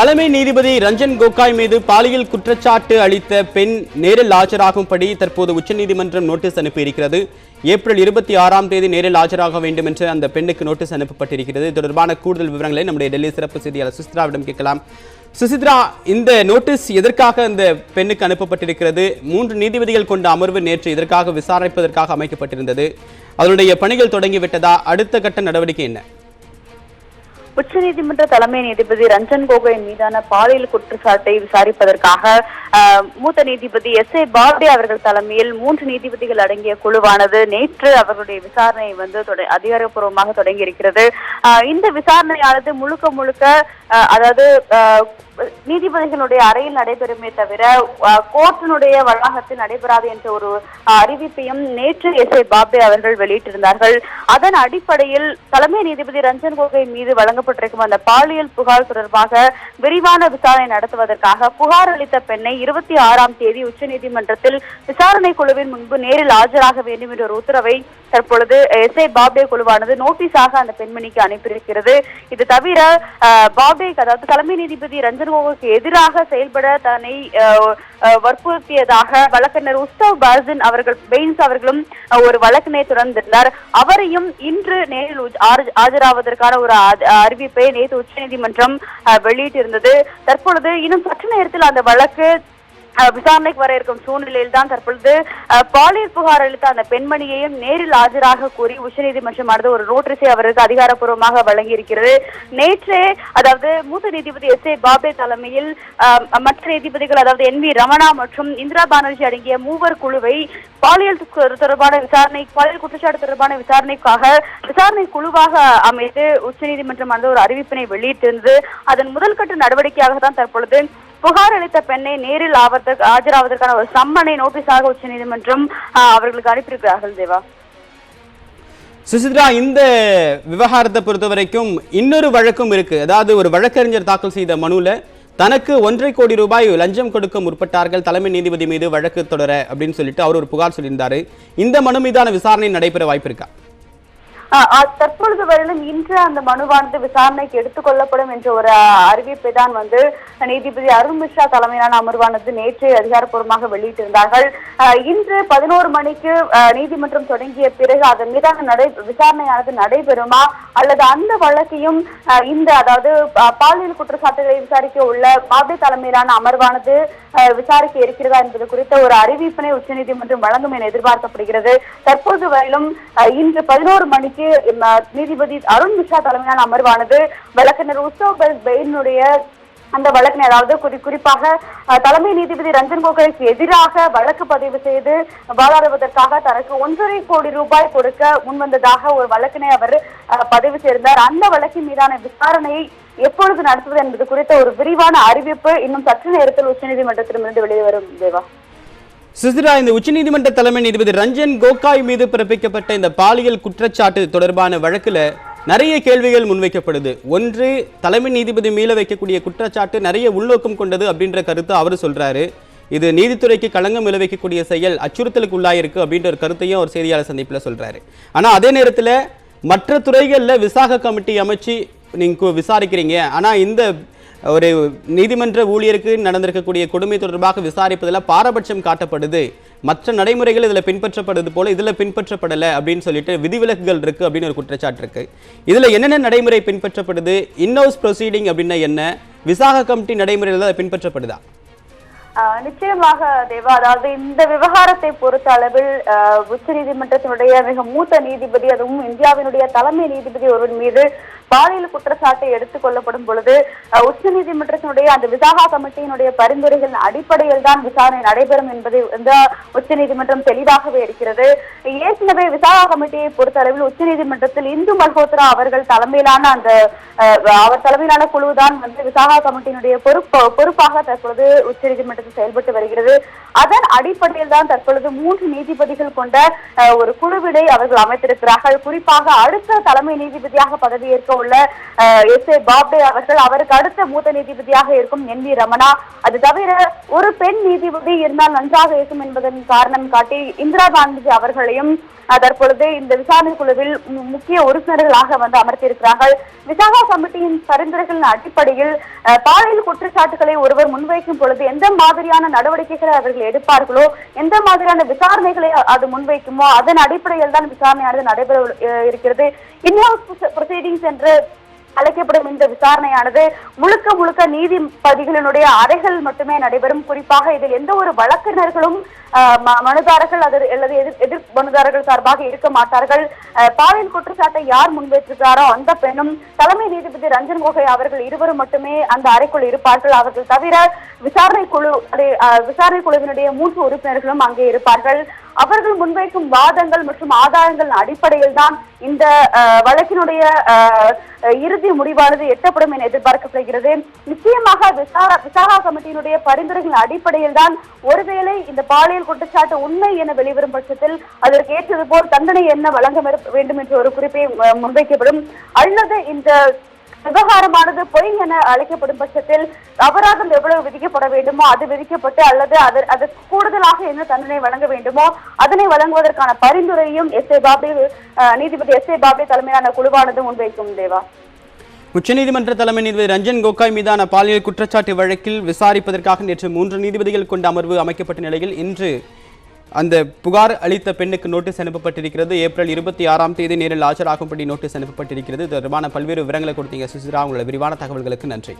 தலைமை நீதிபதி ரஞ்சன் கோகாய் மீது பாலியல் குற்றச்சாட்டு அளித்த பெண் நேரில் ஆஜராகும்படி தற்போது உச்சநீதிமன்றம் நோட்டீஸ் அனுப்பியிருக்கிறது. ஏப்ரல் 26 நேரில் ஆஜராக வேண்டும் என்று அந்த பெண்ணுக்கு நோட்டீஸ் அனுப்பப்பட்டிருக்கிறது. இது தொடர்பான கூடுதல் விவரங்களை நம்முடைய டெல்லி சிறப்பு செய்தியாளர் சுசித்ராவிடம் கேட்கலாம். சுசித்ரா, இந்த நோட்டீஸ் எதற்காக இந்த பெண்ணுக்கு அனுப்பப்பட்டிருக்கிறது? 3 நீதிபதிகள் கொண்ட அமர்வு நேற்று இதற்காக விசாரிப்பதற்காக அமைக்கப்பட்டிருந்தது. அதனுடைய பணிகள் தொடங்கிவிட்டதா? அடுத்த கட்ட நடவடிக்கை என்ன? உச்சநீதிமன்ற தலைமை நீதிபதி ரஞ்சன் கோகோய் மீதான பாலியல் குற்றச்சாட்டை விசாரிப்பதற்காக மூத்த நீதிபதி எஸ்.ஏ. பாப்டே அவர்கள் தலைமையில் 3 நீதிபதிகள் அடங்கிய குழுவானது நேற்று அவர்களுடைய விசாரணை அதிகாரப்பூர்வமாக தொடங்கி இருக்கிறது. இந்த விசாரணையானது முழுக்க அதாவது நீதிபதிகளுடைய அறையில் நடைபெறுமே தவிர கோர்ட்டினுடைய வளாகத்தில் நடைபெறாது என்ற ஒரு அறிவிப்பையும் நேற்று எஸ்.ஏ. பாப்டே அவர்கள் வெளியிட்டிருந்தார்கள். அதன் அடிப்படையில் தலைமை நீதிபதி ரஞ்சன் கோகோய் மீது வழங்கப்பட்டிருக்கும் அந்த பாலியல் புகார் தொடர்பாக விரிவான விசாரணை நடத்துவதற்காக புகார் அளித்த பெண்ணை 26ஆம் தேதி உச்சநீதிமன்றத்தில் விசாரணை குழுவின் முன்பு நேரில் ஆஜராக வேண்டும் என்ற ஒரு உத்தரவை தற்பொழுது எஸ்.ஏ. பாப்டே குழுவானது நோட்டீஸாக அந்த பெண்மணிக்கு அனுப்பியிருக்கிறது. இது தவிர பாப்டே, அதாவது தலைமை நீதிபதி ரஞ்சன் கோகோய்க்கு எதிராக செயல்பட தன்னை வற்புறுத்தியதாக வழக்கறிஞர் உஸ்தவ் பாசின் அவர்களும் ஒரு வழக்கினை தொடர்ந்திருந்தார். அவரையும் இன்று நேரில் ஆஜராவதற்கான ஒரு அறிவிப்பை நேற்று உச்சநீதிமன்றம் வெளியிட்டிருந்தது. தற்பொழுது இன்னும் சற்று நேரத்தில் அந்த வழக்கு விசாரணைக்கு வர இருக்கும் சூழ்நிலையில் தான் தற்பொழுது பாலியல் புகார் அளித்த அந்த பெண்மணியையும் நேரில் ஆஜராக கூறி உச்சநீதிமன்றமானது ஒரு நோட்டீஸை அவருக்கு அதிகாரப்பூர்வமாக வழங்கியிருக்கிறது. நேற்றே, அதாவது மூத்த நீதிபதி எஸ்.ஏ. பாப்டே தலைமையில் மற்ற நீதிபதிகள், அதாவது என்.வி. ரமணா மற்றும் இந்திரா பானர்ஜி அடங்கிய 3 குழுவை பாலியல் குற்றச்சாட்டு தொடர்பான விசாரணைக்காக விசாரணை குழுவாக அமைத்து உச்சநீதிமன்றமானது ஒரு அறிவிப்பினை வெளியிட்டிருந்தது. அதன் முதல் கட்ட நடவடிக்கையாக தான் தற்பொழுது புகார் அளித்த பெண்ணை நேரில் ஆஜராவதற்கான ஒரு சம்மனை நோட்டீஸாக உச்சநீதிமன்றம் அவர்களுக்கு அனுப்பியிருக்கிறார்கள். தேவா, சுசித்ரா, இந்த விவகாரத்தை பொறுத்த வரைக்கும் இன்னொரு வழக்கும் இருக்கு. அதாவது ஒரு வழக்கறிஞர் தாக்கல் செய்த மனுல தனக்கு 1.5 கோடி ரூபாய் லஞ்சம் கொடுக்க முற்பட்டார்கள் தலைமை நீதிபதி மீது வழக்கு தொடர அப்படின்னு சொல்லிட்டு அவர் ஒரு புகார் சொல்லியிருந்தாரு. இந்த மனு மீதான விசாரணை நடைபெற வாய்ப்பு இருக்கா? தற்பொழுது வரையிலும் இன்று அந்த மனுவானது விசாரணைக்கு எடுத்துக் கொள்ளப்படும் என்ற ஒரு அறிவிப்பை தான் நீதிபதி அருண் மிஸ்ரா தலைமையிலான அமர்வானது நேற்று அதிகாரப்பூர்வமாக வெளியிட்டிருந்தார்கள். இன்று 11 மணிக்கு நீதிமன்றம் தொடங்கிய பிறகு அதன் மீதான விசாரணையானது நடைபெறுமா அல்லது அந்த வழக்கையும் அதாவது பாலியல் குற்றச்சாட்டுகளை விசாரிக்க உள்ள பாப்டே தலைமையிலான அமர்வானது விசாரிக்க இருக்கிறதா என்பது குறித்த ஒரு அறிவிப்பினை உச்சநீதிமன்றம் வழங்கும் என எதிர்பார்க்கப்படுகிறது. தற்போது வரையிலும் இன்று 11 மணிக்கு நீதிபதி அருண் மிஸ்ரா தலைமையிலான அமர்வானது வழக்கறிஞர் உஸ்தவ் பெயினுடைய அந்த வழக்கினை, அதாவது குறிப்பாக தலைமை நீதிபதி ரஞ்சன் கோகோய்க்கு எதிராக வழக்கு பதிவு செய்து வாதாடுவதற்காக தனக்கு 1.5 கோடி ரூபாய் கொடுக்க முன்வந்ததாக ஒரு வழக்கினை அவர் பதிவு செய்திருந்தார். அந்த வழக்கின் மீதான விசாரணையை எப்பொழுது நடத்துவது என்பது குறித்த ஒரு விரிவான அறிவிப்பு இன்னும் சற்று நேரத்தில் உச்சநீதிமன்றத்திலிருந்து வெளியே வரும். தேவா, சுசித்ரா, இந்த உச்சநீதிமன்ற தலைமை நீதிபதி ரஞ்சன் கோகாய் மீது பிறப்பிக்கப்பட்ட இந்த பாலியல் குற்றச்சாட்டு தொடர்பான வழக்குல நிறைய கேள்விகள் முன்வைக்கப்படுது. ஒன்று, தலைமை நீதிபதி மீள வைக்கக்கூடிய குற்றச்சாட்டு நிறைய உள்நோக்கம் கொண்டது அப்படின்ற கருத்தை அவர் சொல்றாரு. இது நீதித்துறைக்கு களங்கம் விளைவிக்கக்கூடிய செயல், அச்சுறுத்தலுக்கு உள்ளாயிருக்கு அப்படின்ற ஒரு கருத்தையும் அவர் செய்தியாளர் சந்திப்பில் சொல்றாரு. ஆனா அதே நேரத்தில் மற்ற துறைகளில் விசாக கமிட்டி அமைச்சு நீங்க விசாரிக்கிறீங்க, ஆனா இந்த ஒரு நீதிமன்ற ஊழியருக்கு நடந்திருக்கக்கூடிய கொடுமை தொடர்பாக விசாரிப்பதில் பாரபட்சம் காட்டப்படுது, மற்ற நடைமுறைகள் இதில் பின்பற்றப்படுது போல இதில் பின்பற்றப்படலை அப்படின்னு சொல்லிட்டு விதிவிலக்குகள் இருக்கு அப்படின்னு ஒரு குற்றச்சாட்டு இருக்கு. இதில் என்னென்ன நடைமுறை பின்பற்றப்படுது? இன்ஹவுஸ் ப்ரொசீடிங் அப்படின்னா என்ன? விசாக கமிட்டி நடைமுறைகள் அதை பின்பற்றப்படுதா? நிச்சயமாக தேவா, அதாவது இந்த விவகாரத்தை பொறுத்த அளவில் உச்சநீதிமன்றத்தினுடைய மிக மூத்த நீதிபதி, அதுவும் இந்தியாவினுடைய தலைமை நீதிபதி ஒருவர் மீது பாலியல் குற்றச்சாட்டை எடுத்துக் கொள்ளப்படும் பொழுது உச்சநீதிமன்றத்தினுடைய அந்த விசாகா கமிட்டியினுடைய பரிந்துரைகளின் அடிப்படையில் தான் விசாரணை நடைபெறும் என்பதை உச்சநீதிமன்றம் தெளிவாகவே இருக்கிறது. ஏற்கனவே விசாகா கமிட்டியை பொறுத்த அளவில் உச்சநீதிமன்றத்தில் இந்து மல்ஹோத்ரா அவர்கள் தலைமையிலான அவர் தலைமையிலான குழுதான் விசாகா கமிட்டியினுடைய பொறுப்பாக தற்பொழுது உச்சநீதிமன்றத்தில் செயல்பட்டு வருகிறது. அதன் அடிப்படையில் தான் தற்பொழுது 3 நீதிபதிகள் கொண்ட ஒரு குழுவினை அவர்கள் அமைத்திருக்கிறார்கள். குறிப்பாக அடுத்த தலைமை நீதிபதியாக பதவியேற்க உள்ள எஸ் ஏ பாப்டே அவர்கள், அவருக்கு அடுத்த மூத்த நீதிபதியாக இருக்கும் NV ரமணா, அது தவிர ஒரு பெண் நீதிபதி இருந்தால் நன்றாக இருக்கும் என்பதன் காரணம் காட்டி இந்திரா பானர்ஜி அவர்களையும் தற்பொழுது இந்த விசாரணை குழுவில் முக்கிய உறுப்பினர்களாக அமர்த்தியிருக்கிறார்கள். விசாகா கமிட்டியின் பரிந்துரைகளின் அடிப்படையில் பாலியல் குற்றச்சாட்டுகளை ஒருவர் முன்வைக்கும் பொழுது எந்த மாதிரியான நடவடிக்கைகளை அவர்கள் எடுப்பார்களோ, எந்த மாதிரியான விசாரணைகளை அது முன்வைக்குமோ அதன் அடிப்படையில் தான் விசாரணையானது நடைபெற இருக்கிறது. இன்ஹவுஸ் ப்ரொசீடிங்ஸ் என்று அழைக்கப்படும் இந்த விசாரணையானது முழுக்க முழுக்க நீதிபதிகளினுடைய அறைகள் மட்டுமே நடைபெறும். குறிப்பாக இதில் எந்த ஒரு வழக்கறிஞர்களும் மனுதாரர்கள் அல்லது எதிர் மனுதாரர்கள் சார்பாக இருக்க மாட்டார்கள். பாலியல் குற்றச்சாட்டை யார் முன்வைத்திருக்கிறாரோ அந்த பெண்ணும் தலைமை நீதிபதி ரஞ்சன் கோகோய் அவர்கள் இருவரும் மட்டுமே அந்த அறைக்குள் இருப்பார்கள். அவர்கள் தவிர விசாரணை குழுவினுடைய 3 உறுப்பினர்களும் அங்கே இருப்பார்கள். அவர்கள் முன்வைக்கும் வாதங்கள் மற்றும் ஆதாரங்களின் அடிப்படையில் தான் இந்த வழக்கினுடைய இறுதி முடிவானது எட்டப்படும் என எதிர்பார்க்கப்படுகிறது. நிச்சயமாக விசாகா கமிட்டியினுடைய பரிந்துரைகளின் அடிப்படையில் தான் ஒருவேளை இந்த பாலியல் குற்றச்சாட்டு உண்மை என வெளிவரும் பட்சத்தில் அதற்கு ஏற்றது போல் தண்டனை என்ன வழங்க வேண்டும் என்ற ஒரு குறிப்பை முன்வைக்கப்படும். அல்லது இந்த விவகாரமானது பொய் என அழைக்கப்படும் பட்சத்தில் அபராதம் எவ்வளவு விதிக்கப்பட வேண்டுமோ அது விதிக்கப்பட்டு அல்லது அதற்கு கூடுதலாக என்ன தண்டனை வழங்க வேண்டுமோ அதனை வழங்குவதற்கான பரிந்துரையும் நீதிபதி எஸ் ஏ பாப்டே தலைமையிலான குழுவானது முன்வைக்கும். தேவா, உச்சநீதிமன்ற தலைமை நீதிபதி ரஞ்சன் கோகாய் மீதான பாலியல் குற்றச்சாட்டு வழக்கில் விசாரிப்பதற்காக நேற்று 3 நீதிபதிகள் கொண்ட அமர்வு அமைக்கப்பட்ட நிலையில் இன்று அந்த புகார் அளித்த பெண்ணுக்கு நோட்டீஸ் அனுப்பப்பட்டிருக்கிறது. ஏப்ரல் 26ஆம் தேதி நேரில் ஆஜராகும்படி நோட்டீஸ் அனுப்பப்பட்டிருக்கிறது. இது தொடர்பான பல்வேறு விவரங்களை கொடுத்தீங்க சுசிரா. உங்களோட விரிவான தகவல்களுக்கு நன்றி.